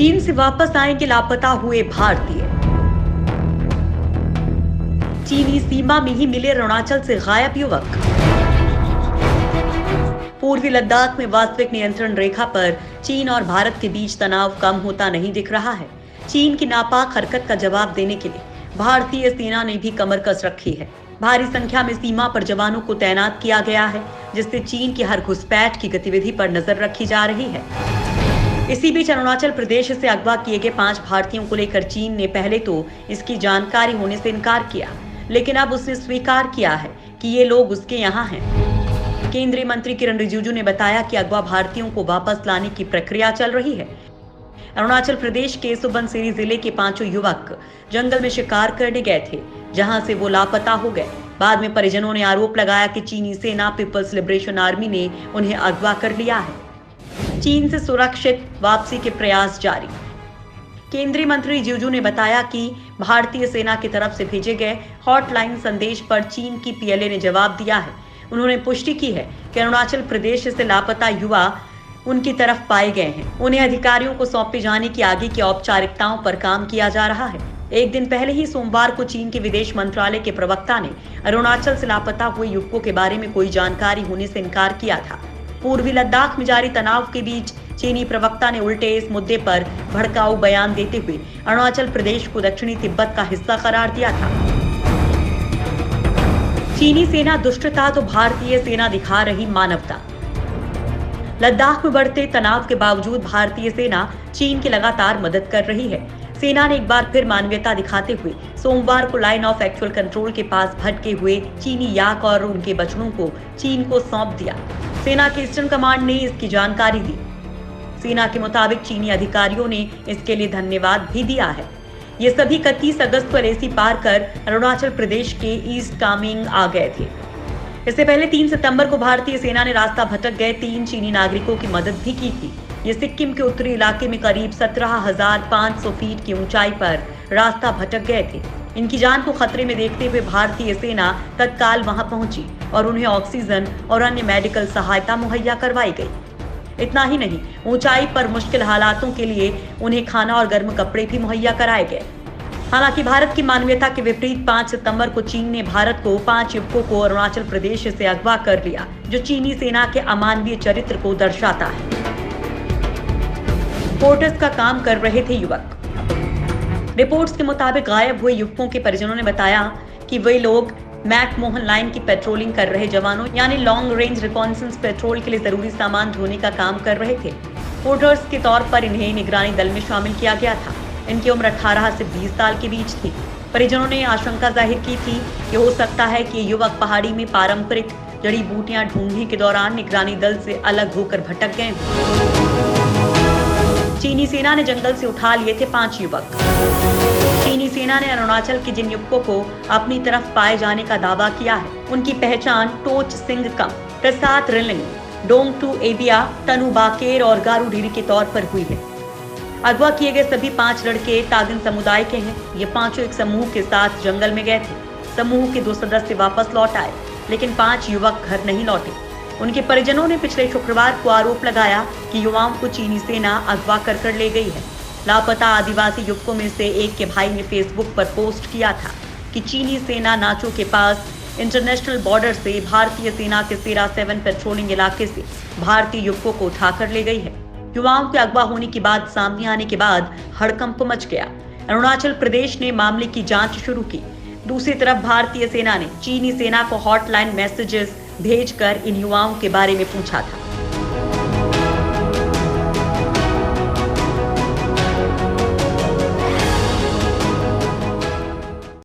चीन से वापस आएंगे लापता हुए भारतीय। चीनी सीमा में ही मिले अरुणाचल से गायब युवक। पूर्वी लद्दाख में वास्तविक नियंत्रण रेखा पर चीन और भारत के बीच तनाव कम होता नहीं दिख रहा है। चीन की नापाक हरकत का जवाब देने के लिए भारतीय सेना ने भी कमर कस रखी है। भारी संख्या में सीमा पर जवानों को तैनात किया गया है, जिससे चीन की हर घुसपैठ की गतिविधि पर नजर रखी जा रही है। इसी बीच अरुणाचल प्रदेश से अगवा किए गए 5 भारतीयों को लेकर चीन ने पहले तो इसकी जानकारी होने से इनकार किया, लेकिन अब उसने स्वीकार किया है कि ये लोग उसके यहाँ हैं। केंद्रीय मंत्री किरण रिजिजू ने बताया कि अगवा भारतीयों को वापस लाने की प्रक्रिया चल रही है। अरुणाचल प्रदेश के सुबनसिरी जिले के 5 युवक जंगल में शिकार करने गए थे, जहां से वो लापता हो गए। बाद में परिजनों ने आरोप लगाया कि चीनी सेना पीपल्स लिबरेशन आर्मी ने उन्हें अगवा कर लिया है। चीन से सुरक्षित वापसी के प्रयास जारी। केंद्रीय मंत्री रिजिजू ने बताया कि भारतीय सेना की तरफ से भेजे गए हॉटलाइन संदेश पर चीन की पीएलए ने जवाब दिया है। उन्होंने पुष्टि की है कि अरुणाचल प्रदेश से लापता युवा उनकी तरफ पाए गए हैं। उन्हें अधिकारियों को सौंपे जाने की आगे की औपचारिकताओं पर काम किया जा रहा है। एक दिन पहले ही सोमवार को चीन के विदेश मंत्रालय के प्रवक्ता ने अरुणाचल से लापता हुए युवकों के बारे में कोई जानकारी होने से इनकार किया था। पूर्वी लद्दाख में जारी तनाव के बीच चीनी प्रवक्ता ने उल्टे इस मुद्दे पर भड़काऊ बयान देते हुए अरुणाचल प्रदेश को दक्षिणी तिब्बत का हिस्सा करार दिया था। चीनी सेना दुष्टता तो भारतीय सेना दिखा रही मानवता। लद्दाख में बढ़ते तनाव के बावजूद भारतीय सेना चीन की लगातार मदद कर रही है। सेना ने एक बार फिर मानवीयता दिखाते हुए सोमवार को लाइन ऑफ एक्चुअल कंट्रोल के पास भटके हुए चीनी याक और उनके बछड़ों को चीन को सौंप दिया। सेना के ईस्टर्न कमांड ने इसकी जानकारी दी। सेना के मुताबिक चीनी अधिकारियों ने इसके लिए धन्यवाद भी दिया है। ये सभी 31 अगस्त को एलएसी पार कर अरुणाचल प्रदेश के ईस्ट कामेंग आ गए थे। इससे पहले 3 सितंबर को भारतीय सेना ने रास्ता भटक गए 3 चीनी नागरिकों की मदद भी की थी। ये सिक्किम के उत्तरी इलाके में करीब 17,500 फीट की ऊंचाई पर रास्ता भटक गए थे। इनकी जान को खतरे में देखते हुए भारतीय सेना तत्काल वहां पहुंची और उन्हें ऑक्सीजन और अन्य मेडिकल सहायता मुहैया करवाई गई। इतना ही नहीं, ऊंचाई पर मुश्किल हालातों के लिए उन्हें खाना और गर्म कपड़े भी मुहैया कराए गए। हालांकि भारत की मानवीयता के विपरीत 5 सितंबर को चीन ने भारत को 5 युवकों को अरुणाचल प्रदेश से अगवा कर लिया, जो चीनी सेना के अमानवीय चरित्र को दर्शाता है। पोर्टर्स का काम कर रहे थे युवक। रिपोर्ट्स के मुताबिक गायब हुए युवकों के परिजनों ने बताया कि वे लोग मैकमोहन लाइन की पेट्रोलिंग कर रहे जवानों यानी लॉन्ग रेंज रिकॉन्सेंस पेट्रोल के लिए जरूरी सामान ढोने का काम कर रहे थे। पोर्टर्स के तौर पर इन्हें निगरानी दल में शामिल किया गया था। इनकी उम्र 18 से 20 साल के बीच थी। परिजनों ने आशंका जाहिर की थी कि हो सकता है कि ये युवक पहाड़ी में पारंपरिक जड़ी बूटियां ढूंढने के दौरान निगरानी दल से अलग होकर भटक गए। चीनी सेना ने जंगल से उठा लिए थे 5 युवक। चीनी सेना ने अरुणाचल के जिन युवकों को अपनी तरफ पाए जाने का दावा किया है, उनकी पहचान टोच सिंह कम, प्रसाद रिलिंग, डोंगटू एबिया, तनु बाकेर और गारू ढीरी के तौर पर हुई है। अगवा किए गए सभी 5 लड़के तागिन समुदाय के हैं। ये पांचों एक समूह के साथ जंगल में गए थे। समूह के 2 सदस्य वापस लौट आए, लेकिन 5 युवक घर नहीं लौटे। उनके परिजनों ने पिछले शुक्रवार को आरोप लगाया कि युवाओं को चीनी सेना अगवा कर ले गई है। लापता आदिवासी युवकों में से एक के भाई ने फेसबुक पर पोस्ट किया था कि चीनी सेना नाचो के पास इंटरनेशनल बॉर्डर से भारतीय सेना के सेरा 7 पेट्रोलिंग इलाके से भारतीय युवकों को उठाकर ले गई है। युवाओं के अगवा होने की बात सामने आने के बाद हड़कंप मच गया। अरुणाचल प्रदेश ने मामले की जांच शुरू की। दूसरी तरफ भारतीय सेना ने चीनी सेना को हॉटलाइन मैसेजेस भेजकर इन युवाओं के बारे में पूछा था।